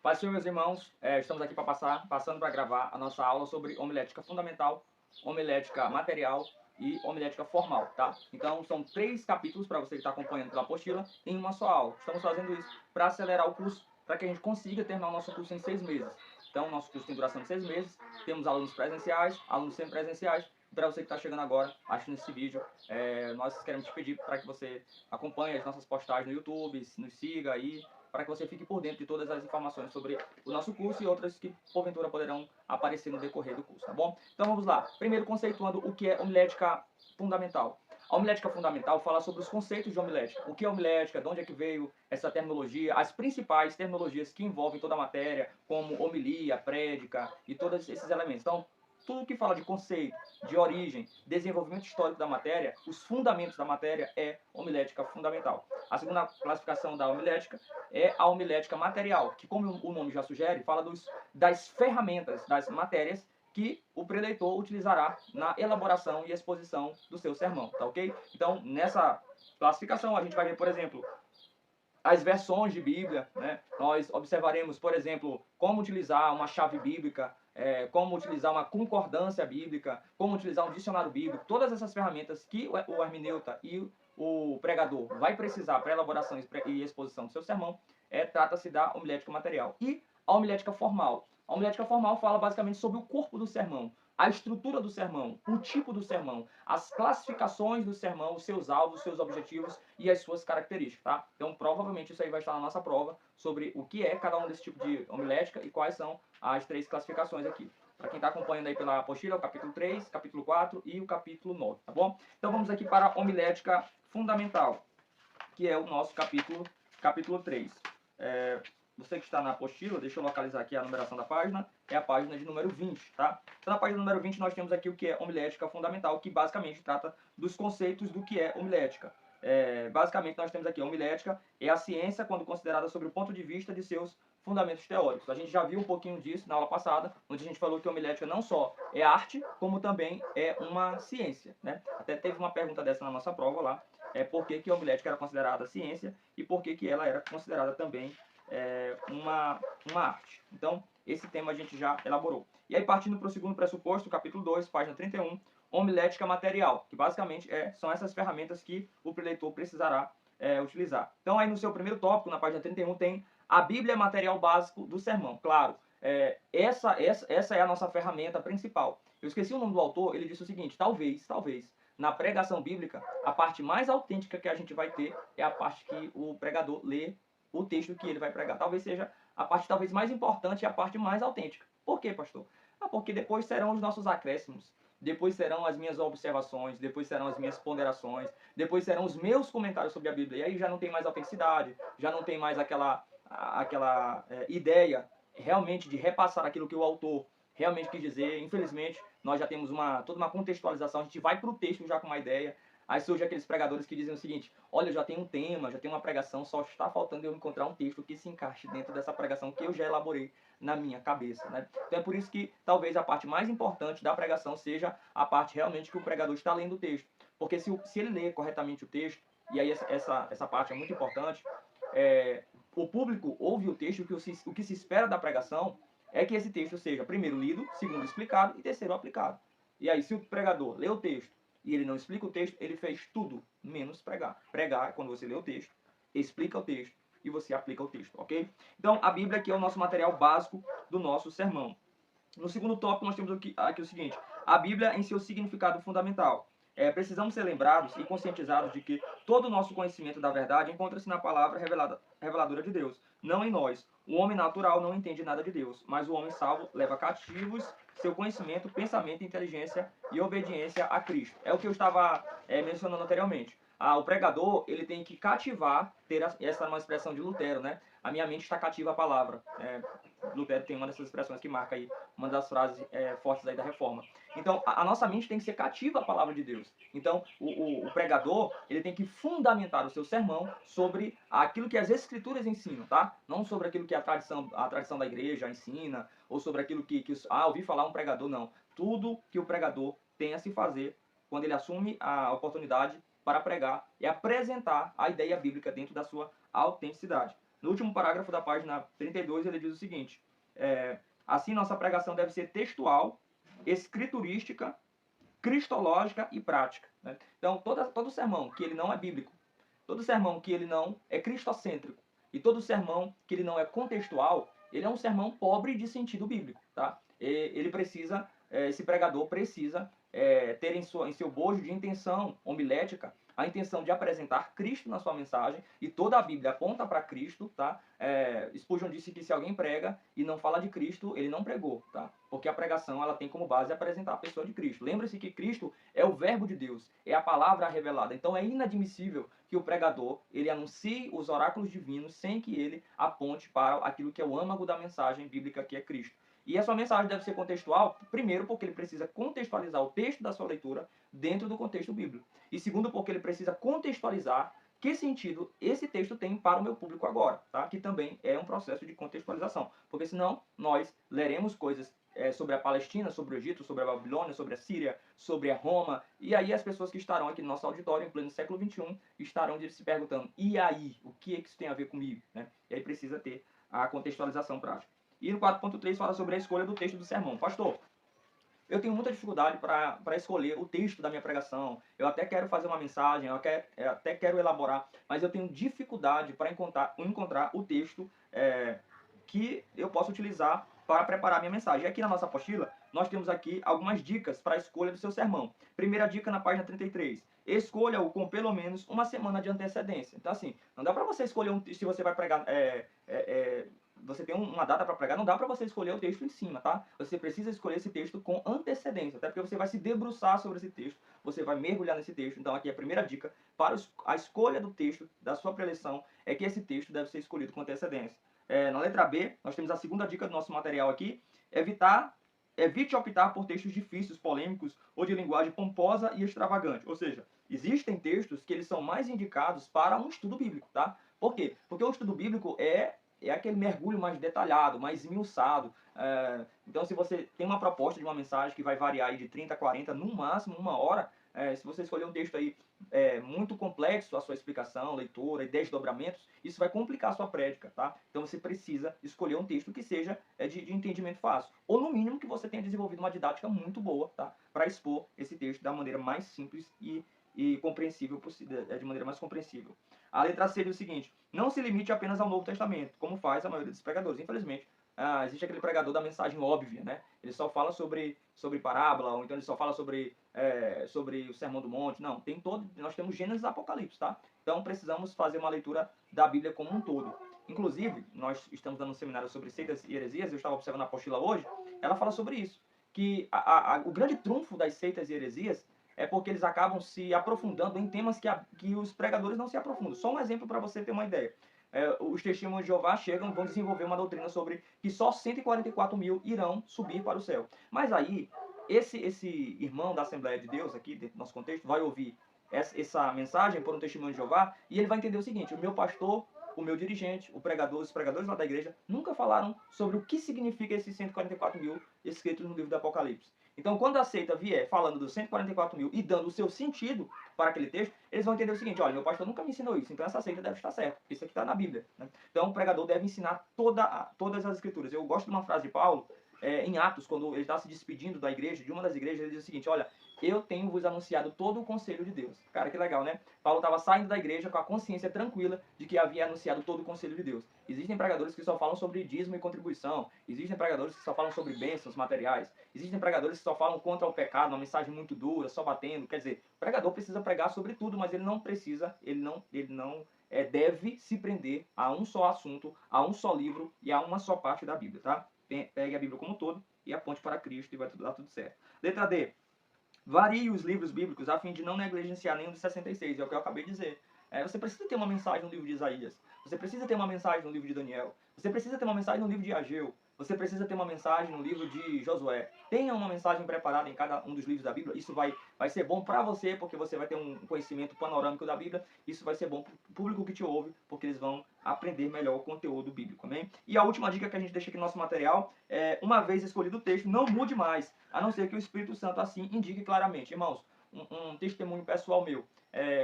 Paz do Senhor, meus irmãos, estamos aqui passando para gravar a nossa aula sobre homilética fundamental, homilética material e homilética formal, tá? Então, são 3 capítulos para você que está acompanhando pela apostila em uma só aula. Estamos fazendo isso para acelerar o curso, para que a gente consiga terminar o nosso curso em 6 meses. Então, nosso curso tem duração de 6 meses, temos alunos presenciais, alunos semipresenciais. Para você que está chegando agora, assistindo esse vídeo, nós queremos te pedir para que você acompanhe as nossas postagens no YouTube, nos siga aí, para que você fique por dentro de todas as informações sobre o nosso curso e outras que porventura poderão aparecer no decorrer do curso, tá bom? Então vamos lá. Primeiro, conceituando o que é homilética fundamental. A homilética fundamental fala sobre os conceitos de homilética. O que é homilética, de onde é que veio essa terminologia, as principais terminologias que envolvem toda a matéria, como homilia, prédica e todos esses elementos. Então, tudo que fala de conceito, de origem, desenvolvimento histórico da matéria, os fundamentos da matéria é homilética fundamental. A segunda classificação da homilética é a homilética material, que, como o nome já sugere, fala das ferramentas, das matérias que o preleitor utilizará na elaboração e exposição do seu sermão, tá ok? Então, nessa classificação, a gente vai ver, por exemplo, as versões de Bíblia, né? Nós observaremos, por exemplo, como utilizar uma chave bíblica, como utilizar uma concordância bíblica, como utilizar um dicionário bíblico, todas essas ferramentas que o hermeneuta e o pregador vai precisar para elaboração e exposição do seu sermão, trata-se da homilética material. E a homilética formal. A homilética formal fala basicamente sobre o corpo do sermão, a estrutura do sermão, o tipo do sermão, as classificações do sermão, os seus alvos, os seus objetivos e as suas características, tá? Então, provavelmente isso aí vai estar na nossa prova sobre o que é cada um desse tipo de homilética e quais são as 3 classificações aqui. Para quem está acompanhando aí pela apostila, o capítulo 3, capítulo 4 e o capítulo 9, tá bom? Então, vamos aqui para a homilética fundamental, que é o nosso capítulo 3. Você que está na apostila, deixa eu localizar aqui a numeração da página, é a página de número 20, tá? Então, na página número 20, nós temos aqui o que é homilética fundamental, que basicamente trata dos conceitos do que é homilética. Basicamente, nós temos aqui a homilética é a ciência quando considerada sobre o ponto de vista de seus fundamentos teóricos. A gente já viu um pouquinho disso na aula passada, onde a gente falou que a homilética não só é arte, como também é uma ciência, né? Até teve uma pergunta dessa na nossa prova lá, por que a homilética era considerada ciência e por que ela era considerada também uma arte. Então, esse tema a gente já elaborou. E aí, partindo para o segundo pressuposto, capítulo 2, página 31, homilética material, que basicamente são essas ferramentas que o preleitor precisará utilizar. Então, aí no seu primeiro tópico, na página 31, tem a Bíblia material básico do sermão. Claro, essa é a nossa ferramenta principal. Eu esqueci o nome do autor, ele disse o seguinte: talvez, na pregação bíblica, a parte mais autêntica que a gente vai ter é a parte que o pregador lê o texto que ele vai pregar. Talvez seja a parte talvez mais importante e a parte mais autêntica. Por quê, pastor? Porque depois serão os nossos acréscimos, depois serão as minhas observações, depois serão as minhas ponderações, depois serão os meus comentários sobre a Bíblia. E aí já não tem mais autenticidade, já não tem mais aquela ideia realmente de repassar aquilo que o autor realmente quis dizer. Infelizmente, nós já temos toda uma contextualização, a gente vai para o texto já com uma ideia. Aí surge aqueles pregadores que dizem o seguinte: olha, eu já tenho um tema, já tenho uma pregação, só está faltando eu encontrar um texto que se encaixe dentro dessa pregação que eu já elaborei na minha cabeça, né? Então é por isso que talvez a parte mais importante da pregação seja a parte realmente que o pregador está lendo o texto. Porque se ele lê corretamente o texto, e aí essa parte é muito importante, o público ouve o texto, o que se espera da pregação é que esse texto seja, primeiro, lido, segundo, explicado e terceiro, aplicado. E aí, se o pregador lê o texto e ele não explica o texto, ele fez tudo menos pregar. Pregar é quando você lê o texto, explica o texto e você aplica o texto, ok? Então, a Bíblia aqui é o nosso material básico do nosso sermão. No segundo tópico, nós temos aqui o seguinte: a Bíblia em seu significado fundamental. Precisamos ser lembrados e conscientizados de que todo o nosso conhecimento da verdade encontra-se na palavra reveladora de Deus, não em nós. O homem natural não entende nada de Deus, mas o homem salvo leva cativos seu conhecimento, pensamento, inteligência e obediência a Cristo. É o que eu estava mencionando anteriormente. O pregador ele tem que cativar, essa é uma expressão de Lutero, né? A minha mente está cativa à palavra. Lutero tem uma dessas expressões que marca aí uma das frases fortes aí da Reforma. Então, a nossa mente tem que ser cativa à palavra de Deus. Então, o pregador, ele tem que fundamentar o seu sermão sobre aquilo que as Escrituras ensinam, tá? Não sobre aquilo que a tradição da igreja ensina, ou sobre aquilo ouvi falar um pregador, não. Tudo que o pregador tem a se fazer quando ele assume a oportunidade para pregar e apresentar a ideia bíblica dentro da sua autenticidade. No último parágrafo da página 32, ele diz o seguinte: assim, nossa pregação deve ser textual, escriturística, cristológica e prática. Né? Então, todo sermão que ele não é bíblico, todo sermão que ele não é cristocêntrico e todo sermão que ele não é contextual, ele é um sermão pobre de sentido bíblico. Tá? Ele precisa, esse pregador precisa ter em seu bojo de intenção homilética a intenção de apresentar Cristo na sua mensagem, e toda a Bíblia aponta para Cristo, tá? Spurgeon disse que se alguém prega e não fala de Cristo, ele não pregou, tá? Porque a pregação ela tem como base apresentar a pessoa de Cristo. Lembre-se que Cristo é o verbo de Deus, é a palavra revelada. Então é inadmissível que o pregador ele anuncie os oráculos divinos sem que ele aponte para aquilo que é o âmago da mensagem bíblica, que é Cristo. E a sua mensagem deve ser contextual, primeiro porque ele precisa contextualizar o texto da sua leitura dentro do contexto bíblico. E segundo porque ele precisa contextualizar que sentido esse texto tem para o meu público agora, tá? Que também é um processo de contextualização. Porque senão nós leremos coisas sobre a Palestina, sobre o Egito, sobre a Babilônia, sobre a Síria, sobre a Roma, e aí as pessoas que estarão aqui no nosso auditório em pleno século XXI estarão se perguntando, e aí, o que é que isso tem a ver comigo? Né? E aí precisa ter a contextualização prática. E no 4.3 fala sobre a escolha do texto do sermão. Pastor, eu tenho muita dificuldade para escolher o texto da minha pregação. Eu até quero fazer uma mensagem, eu até quero elaborar, mas eu tenho dificuldade para encontrar o texto que eu posso utilizar para preparar minha mensagem. E aqui na nossa apostila, nós temos aqui algumas dicas para a escolha do seu sermão. Primeira dica na página 33. Escolha-o com pelo menos uma semana de antecedência. Então, assim, não dá para você escolher se você vai pregar... você tem uma data para pregar, não dá para você escolher o texto em cima, tá? Você precisa escolher esse texto com antecedência, até porque você vai se debruçar sobre esse texto, você vai mergulhar nesse texto. Então aqui a primeira dica para a escolha do texto, da sua preleção, é que esse texto deve ser escolhido com antecedência. Na letra B, nós temos a segunda dica do nosso material aqui, evite optar por textos difíceis, polêmicos ou de linguagem pomposa e extravagante. Ou seja, existem textos que eles são mais indicados para um estudo bíblico, tá? Por quê? Porque o estudo bíblico é aquele mergulho mais detalhado, mais esmiuçado. Então, se você tem uma proposta de uma mensagem que vai variar aí de 30 a 40, no máximo uma hora, se você escolher um texto aí muito complexo, a sua explicação, leitura e desdobramentos, isso vai complicar a sua prédica, tá? Então, você precisa escolher um texto que seja de entendimento fácil. Ou, no mínimo, que você tenha desenvolvido uma didática muito boa, tá? Para expor esse texto da maneira mais simples e compreensível possível, de maneira mais compreensível. A letra C diz o seguinte: não se limite apenas ao Novo Testamento, como faz a maioria dos pregadores. Infelizmente, existe aquele pregador da mensagem óbvia, né? Ele só fala sobre parábola, ou então ele só fala sobre o Sermão do Monte. Não, nós temos Gênesis e Apocalipse, tá? Então precisamos fazer uma leitura da Bíblia como um todo. Inclusive, nós estamos dando um seminário sobre seitas e heresias, eu estava observando a apostila hoje, ela fala sobre isso, que o grande trunfo das seitas e heresias é porque eles acabam se aprofundando em temas que os pregadores não se aprofundam. Só um exemplo para você ter uma ideia. Os testemunhos de Jeová chegam e vão desenvolver uma doutrina sobre que só 144 mil irão subir para o céu. Mas aí, esse irmão da Assembleia de Deus, aqui dentro do nosso contexto, vai ouvir essa mensagem por um testemunho de Jeová e ele vai entender o seguinte: o meu pastor, o meu dirigente, os pregadores lá da igreja, nunca falaram sobre o que significa esses 144 mil escritos no livro do Apocalipse. Então, quando a seita vier falando dos 144 mil e dando o seu sentido para aquele texto, eles vão entender o seguinte: olha, meu pastor nunca me ensinou isso, então essa seita deve estar certa. Isso aqui está na Bíblia. Né? Então, o pregador deve ensinar todas as escrituras. Eu gosto de uma frase de Paulo, em Atos, quando ele está se despedindo da igreja, de uma das igrejas, ele diz o seguinte: olha, eu tenho vos anunciado todo o conselho de Deus. Cara, que legal, né? Paulo estava saindo da igreja com a consciência tranquila de que havia anunciado todo o conselho de Deus. Existem pregadores que só falam sobre dízimo e contribuição. Existem pregadores que só falam sobre bênçãos materiais. Existem pregadores que só falam contra o pecado, uma mensagem muito dura, só batendo. Quer dizer, o pregador precisa pregar sobre tudo, mas ele não precisa, ele não deve se prender a um só assunto, a um só livro e a uma só parte da Bíblia, tá? Pegue a Bíblia como um todo e aponte para Cristo e vai dar tudo certo. Letra D. Varie os livros bíblicos a fim de não negligenciar nenhum dos 66, é o que eu acabei de dizer. Você precisa ter uma mensagem no livro de Isaías, você precisa ter uma mensagem no livro de Daniel, você precisa ter uma mensagem no livro de Ageu, você precisa ter uma mensagem no livro de Josué. Tenha uma mensagem preparada em cada um dos livros da Bíblia. Isso vai ser bom para você, porque você vai ter um conhecimento panorâmico da Bíblia. Isso vai ser bom para o público que te ouve, porque eles vão aprender melhor o conteúdo bíblico. Amém? E a última dica que a gente deixa aqui no nosso material é: uma vez escolhido o texto, não mude mais, a não ser que o Espírito Santo assim indique claramente. Irmãos, um testemunho pessoal meu.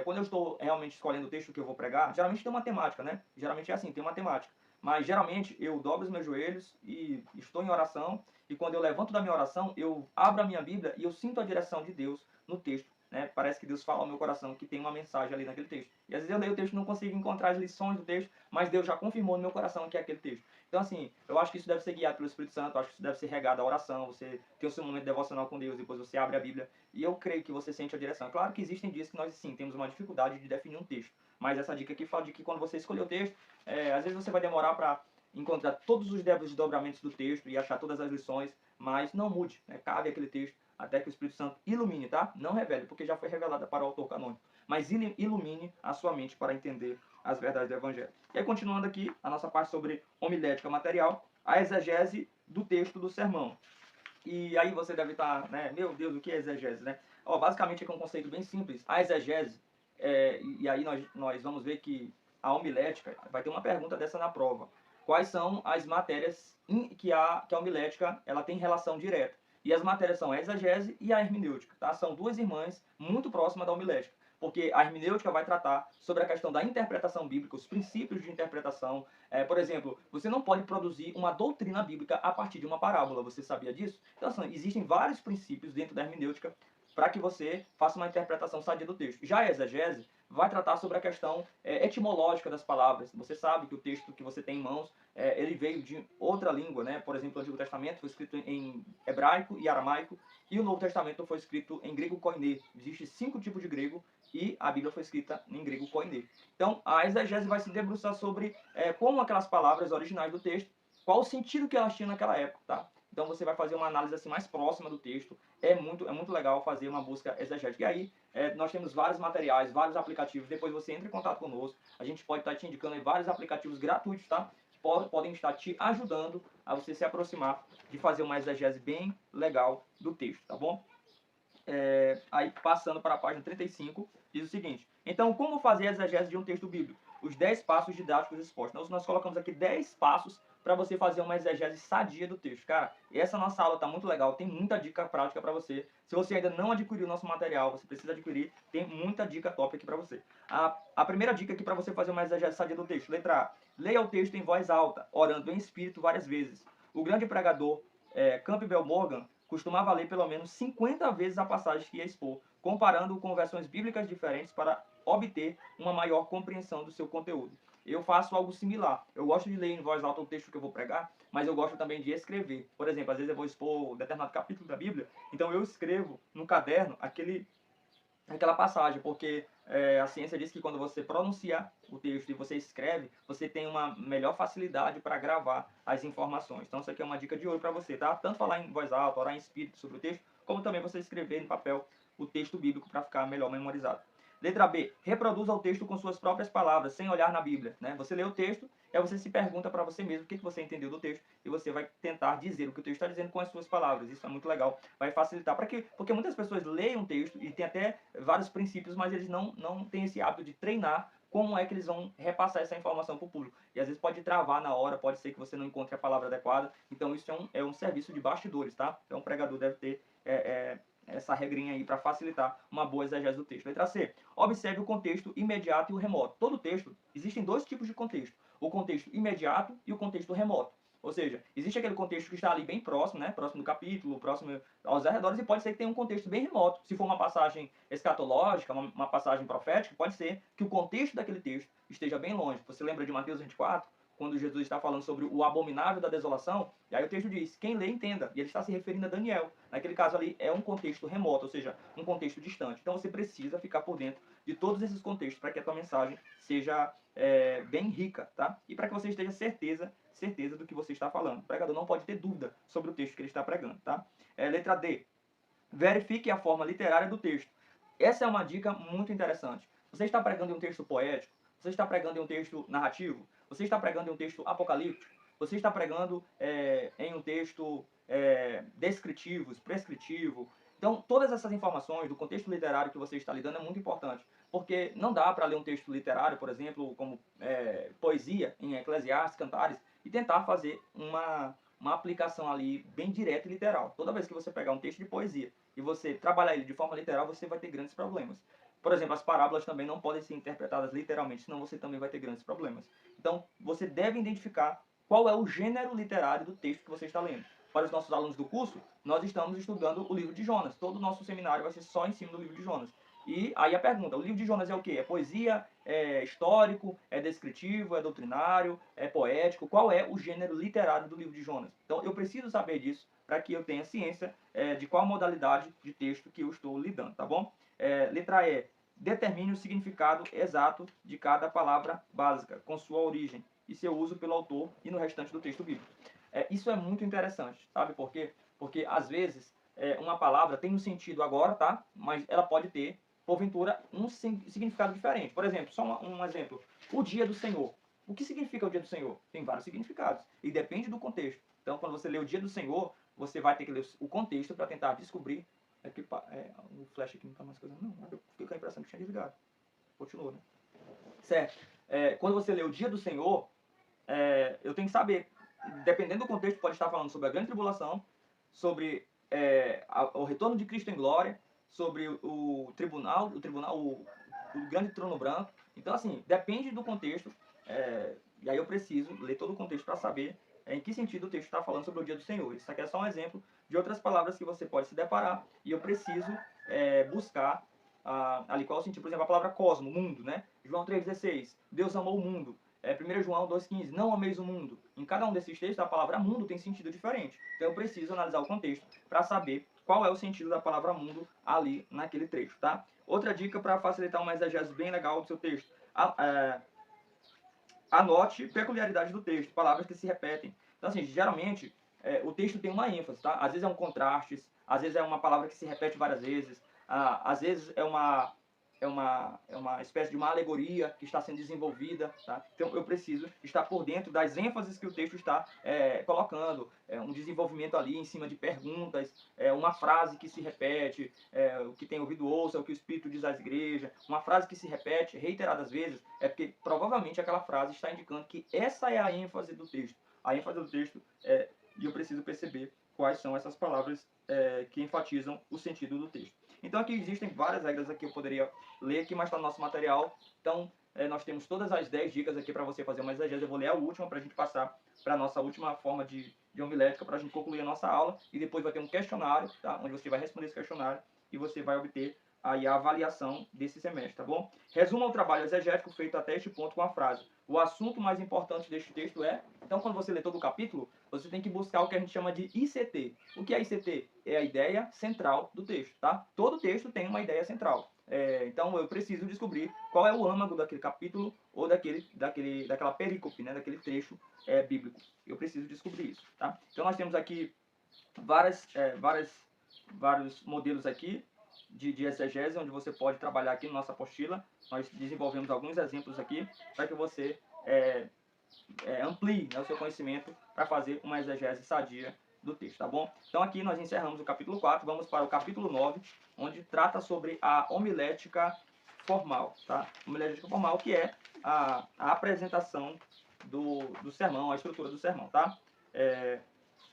quando eu estou realmente escolhendo o texto que eu vou pregar, geralmente tem uma temática, né? Geralmente é assim, tem uma temática. Mas geralmente eu dobro os meus joelhos e estou em oração, e quando eu levanto da minha oração, eu abro a minha Bíblia e eu sinto a direção de Deus no texto. Né? Parece que Deus fala ao meu coração que tem uma mensagem ali naquele texto. E às vezes eu leio o texto e não consigo encontrar as lições do texto, mas Deus já confirmou no meu coração que é aquele texto. Então, assim, eu acho que isso deve ser guiado pelo Espírito Santo, eu acho que isso deve ser regado à oração, você tem o seu momento devocional com Deus, depois você abre a Bíblia, e eu creio que você sente a direção. É claro que existem dias que nós, sim, temos uma dificuldade de definir um texto, mas essa dica aqui fala de que quando você escolher o texto, às vezes você vai demorar para encontrar todos os desdobramentos do texto e achar todas as lições, mas não mude, né? Cabe aquele texto até que o Espírito Santo ilumine, tá? Não revele, porque já foi revelada para o autor canônico, mas ilumine a sua mente para entender as verdades do Evangelho. E aí, continuando aqui, a nossa parte sobre homilética material, a exegese do texto do sermão. E aí você deve estar, né, meu Deus, o que é exegese, né? Ó, basicamente é um conceito bem simples. A exegese, e aí nós vamos ver que a homilética, vai ter uma pergunta dessa na prova. Quais são as matérias que a homilética ela tem relação direta? E as matérias são a exegese e a hermenêutica, tá? São duas irmãs muito próximas da homilética, porque a hermenêutica vai tratar sobre a questão da interpretação bíblica, os princípios de interpretação. Por exemplo, você não pode produzir uma doutrina bíblica a partir de uma parábola, você sabia disso? Então, assim, existem vários princípios dentro da hermenêutica para que você faça uma interpretação sadia do texto. Já a exegese vai tratar sobre a questão etimológica das palavras. Você sabe que o texto que você tem em mãos, ele veio de outra língua, né? Por exemplo, o Antigo Testamento foi escrito em hebraico e aramaico, e o Novo Testamento foi escrito em grego koiné. Existem 5 tipos de grego, e a Bíblia foi escrita em grego koiné. Então, a exegese vai se debruçar sobre como aquelas palavras originais do texto, qual o sentido que elas tinham naquela época, tá? Então você vai fazer uma análise assim mais próxima do texto. É muito legal fazer uma busca exegética. E aí, nós temos vários materiais, vários aplicativos. Depois você entra em contato conosco. A gente pode estar te indicando aí vários aplicativos gratuitos, tá? Podem estar te ajudando a você se aproximar de fazer uma exegese bem legal do texto, tá bom? Aí passando para a página 35, diz o seguinte: então, como fazer a exegese de um texto bíblico? Os 10 passos didáticos expostos. Nós colocamos aqui 10 passos para você fazer uma exegese sadia do texto. Cara, essa nossa aula está muito legal, tem muita dica prática para você. Se você ainda não adquiriu o nosso material, você precisa adquirir, tem muita dica top aqui para você. A primeira dica aqui para você fazer uma exegese sadia do texto: letra A, leia o texto em voz alta, orando em espírito várias vezes. O grande pregador Campbell Morgan costumava ler pelo menos 50 vezes a passagem que ia expor, comparando com versões bíblicas diferentes para obter uma maior compreensão do seu conteúdo. Eu faço algo similar. Eu gosto de ler em voz alta o texto que eu vou pregar, mas eu gosto também de escrever. Por exemplo, às vezes eu vou expor um determinado capítulo da Bíblia, então eu escrevo no caderno aquela passagem, porque a ciência diz que quando você pronuncia o texto e você escreve, você tem uma melhor facilidade para gravar as informações. Então, isso aqui é uma dica de ouro para você, tá? Tanto falar em voz alta, orar em espírito sobre o texto, como também você escrever em papel o texto bíblico para ficar melhor memorizado. Letra B. Reproduza o texto com suas próprias palavras, sem olhar na Bíblia. Né? Você lê o texto, e aí você se pergunta para você mesmo o que você entendeu do texto, e você vai tentar dizer o que o texto está dizendo com as suas palavras. Isso é muito legal, vai facilitar. Para quê? Porque muitas pessoas leem um texto e tem até vários princípios, mas eles não têm esse hábito de treinar como é que eles vão repassar essa informação para o público. E às vezes pode travar na hora, pode ser que você não encontre a palavra adequada. Então isso é um serviço de bastidores, tá? Então o pregador deve ter essa regrinha aí para facilitar uma boa exegese do texto. Letra C. Observe o contexto imediato e o remoto. Todo texto, existem 2 tipos de contexto. O contexto imediato e o contexto remoto. Ou seja, existe aquele contexto que está ali bem próximo, né? Próximo do capítulo, próximo aos arredores, e pode ser que tenha um contexto bem remoto. Se for uma passagem escatológica, uma passagem profética, pode ser que o contexto daquele texto esteja bem longe. Você lembra de Mateus 24? Quando Jesus está falando sobre o abominável da desolação, e aí o texto diz, quem lê entenda, e ele está se referindo a Daniel. Naquele caso ali é um contexto remoto, ou seja, um contexto distante. Então você precisa ficar por dentro de todos esses contextos para que a tua mensagem seja bem rica, tá? E para que você esteja certeza do que você está falando. O pregador não pode ter dúvida sobre o texto que ele está pregando, tá? Letra D. Verifique a forma literária do texto. Essa é uma dica muito interessante. Você está pregando em um texto poético, você está pregando em um texto narrativo, você está pregando em um texto apocalíptico, você está pregando em um texto descritivo, prescritivo. Então, todas essas informações do contexto literário que você está lidando é muito importante, porque não dá para ler um texto literário, por exemplo, como poesia em Eclesiastes, Cantares, e tentar fazer uma aplicação ali bem direta e literal. Toda vez que você pegar um texto de poesia e você trabalhar ele de forma literal, você vai ter grandes problemas. Por exemplo, as parábolas também não podem ser interpretadas literalmente, senão você também vai ter grandes problemas. Então, você deve identificar qual é o gênero literário do texto que você está lendo. Para os nossos alunos do curso, nós estamos estudando o livro de Jonas. Todo o nosso seminário vai ser só em cima do livro de Jonas. E aí a pergunta, o livro de Jonas é o quê? É poesia? É histórico? É descritivo? É doutrinário? É poético? Qual é o gênero literário do livro de Jonas? Então, eu preciso saber disso para que eu tenha ciência de qual modalidade de texto que eu estou lidando, tá bom? Letra E. Determine o significado exato de cada palavra básica, com sua origem e seu uso pelo autor e no restante do texto bíblico. Isso é muito interessante, sabe por quê? Porque, às vezes, uma palavra tem um sentido agora, tá? Mas ela pode ter, porventura, um significado diferente. Por exemplo, só um exemplo. O dia do Senhor. O que significa o dia do Senhor? Tem vários significados. E depende do contexto. Então, quando você lê o dia do Senhor, você vai ter que ler o contexto para tentar descobrir. O flash aqui não está mais coisa. Não, eu fiquei com a impressão que tinha desligado. Continua, né? Certo. Quando você lê o dia do Senhor, eu tenho que saber, dependendo do contexto, pode estar falando sobre a grande tribulação, sobre o retorno de Cristo em glória, sobre o grande trono branco. Então, assim, depende do contexto, e aí eu preciso ler todo o contexto para saber em que sentido o texto está falando sobre o dia do Senhor. Isso aqui é só um exemplo de outras palavras que você pode se deparar, e eu preciso buscar ali qual é o sentido. Por exemplo, a palavra cosmo, mundo, né? João 3,16, Deus amou o mundo. 1 João 2,15, não ameis o mundo. Em cada um desses textos, a palavra mundo tem sentido diferente. Então eu preciso analisar o contexto para saber qual é o sentido da palavra mundo ali naquele trecho, tá? Outra dica para facilitar uma exegese bem legal do seu texto. Anote peculiaridades do texto, palavras que se repetem. Então, assim, geralmente, o texto tem uma ênfase, tá? Às vezes é um contraste, às vezes é uma palavra que se repete várias vezes, às vezes é uma espécie de uma alegoria que está sendo desenvolvida, tá? Então eu preciso estar por dentro das ênfases que o texto está colocando, um desenvolvimento ali em cima de perguntas, uma frase que se repete, o que tem ouvido ouça, o que o Espírito diz às igrejas, uma frase que se repete reiteradas vezes, porque provavelmente aquela frase está indicando que essa é a ênfase do texto. A ênfase do texto e eu preciso perceber quais são essas palavras que enfatizam o sentido do texto. Então aqui existem várias regras aqui que eu poderia ler aqui, mas está no nosso material. Então nós temos todas as 10 dicas aqui para você fazer uma exegese. Eu vou ler a última para a gente passar para a nossa última forma de homilética, para a gente concluir a nossa aula. E depois vai ter um questionário, tá? Onde você vai responder esse questionário e você vai obter aí a avaliação desse semestre, tá bom? Resuma o trabalho exegético feito até este ponto com a frase: o assunto mais importante deste texto é... Então, quando você lê todo o capítulo, você tem que buscar o que a gente chama de ICT. O que é ICT? É a ideia central do texto, tá? Todo texto tem uma ideia central. Então, eu preciso descobrir qual é o âmago daquele capítulo ou daquela perícope, né? Daquele trecho bíblico. Eu preciso descobrir isso, tá? Então, nós temos aqui vários modelos aqui de exegese, onde você pode trabalhar aqui na nossa apostila. Nós desenvolvemos alguns exemplos aqui para que você amplie, né, o seu conhecimento para fazer uma exegese sadia do texto, tá bom? Então aqui nós encerramos o capítulo 4, vamos para o capítulo 9, onde trata sobre a homilética formal, tá? Homilética formal, que é a apresentação do sermão, a estrutura do sermão, tá?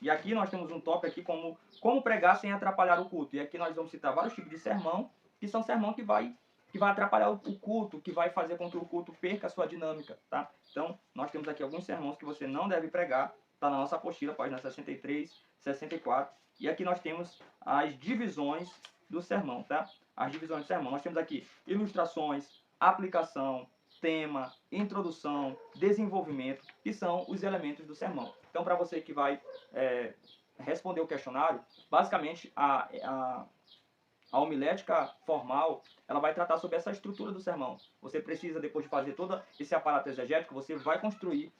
E aqui nós temos um tópico aqui como pregar sem atrapalhar o culto. E aqui nós vamos citar vários tipos de sermão, que são sermão que vai atrapalhar o culto, que vai fazer com que o culto perca a sua dinâmica, tá? Então, nós temos aqui alguns sermões que você não deve pregar, tá na nossa apostila, página 63, 64. E aqui nós temos as divisões do sermão, tá? As divisões do sermão. Nós temos aqui ilustrações, aplicação, tema, introdução, desenvolvimento, que são os elementos do sermão. Então, para você que vai responder o questionário, basicamente a homilética formal, ela vai tratar sobre essa estrutura do sermão. Você precisa, depois de fazer todo esse aparato exegético, você vai construir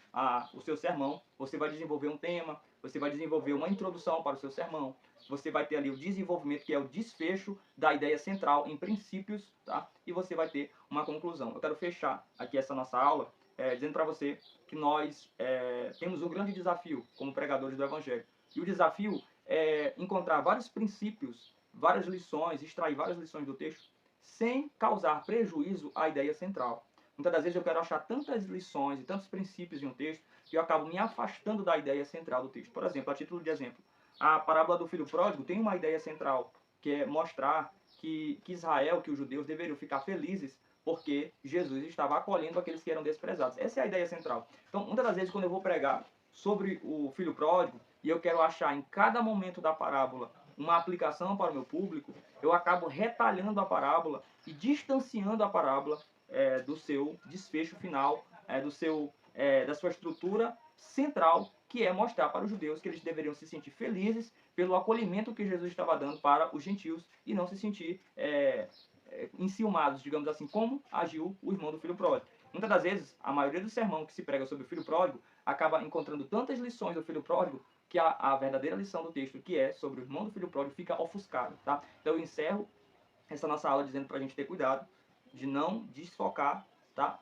o seu sermão, você vai desenvolver um tema, você vai desenvolver uma introdução para o seu sermão, você vai ter ali o desenvolvimento, que é o desfecho da ideia central em princípios, tá? E você vai ter uma conclusão. Eu quero fechar aqui essa nossa aula dizendo para você que nós temos um grande desafio como pregadores do Evangelho. E o desafio é encontrar vários princípios, várias lições, extrair várias lições do texto, sem causar prejuízo à ideia central. Muitas das vezes eu quero achar tantas lições e tantos princípios em um texto que eu acabo me afastando da ideia central do texto. Por exemplo, a título de exemplo, a parábola do filho pródigo tem uma ideia central, que é mostrar que Israel, que os judeus deveriam ficar felizes porque Jesus estava acolhendo aqueles que eram desprezados. Essa é a ideia central. Então, muitas das vezes, quando eu vou pregar sobre o filho pródigo e eu quero achar em cada momento da parábola uma aplicação para o meu público, eu acabo retalhando a parábola e distanciando a parábola do seu desfecho final, da sua estrutura central, que é mostrar para os judeus que eles deveriam se sentir felizes pelo acolhimento que Jesus estava dando para os gentios e não se sentir enciumados, digamos assim, como agiu o irmão do filho pródigo. Muitas das vezes, a maioria do sermão que se prega sobre o filho pródigo acaba encontrando tantas lições do filho pródigo que a verdadeira lição do texto, que é sobre o irmão do filho pródigo, fica ofuscada, tá? Então eu encerro essa nossa aula dizendo para a gente ter cuidado de não desfocar, tá?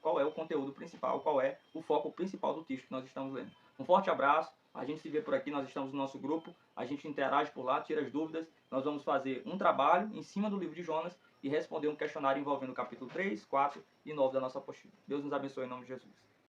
Qual é o conteúdo principal, qual é o foco principal do texto que nós estamos lendo. Um forte abraço, a gente se vê por aqui, nós estamos no nosso grupo, a gente interage por lá, tira as dúvidas, nós vamos fazer um trabalho em cima do livro de Jonas e responder um questionário envolvendo o capítulo 3, 4 e 9 da nossa apostila. Deus nos abençoe em nome de Jesus.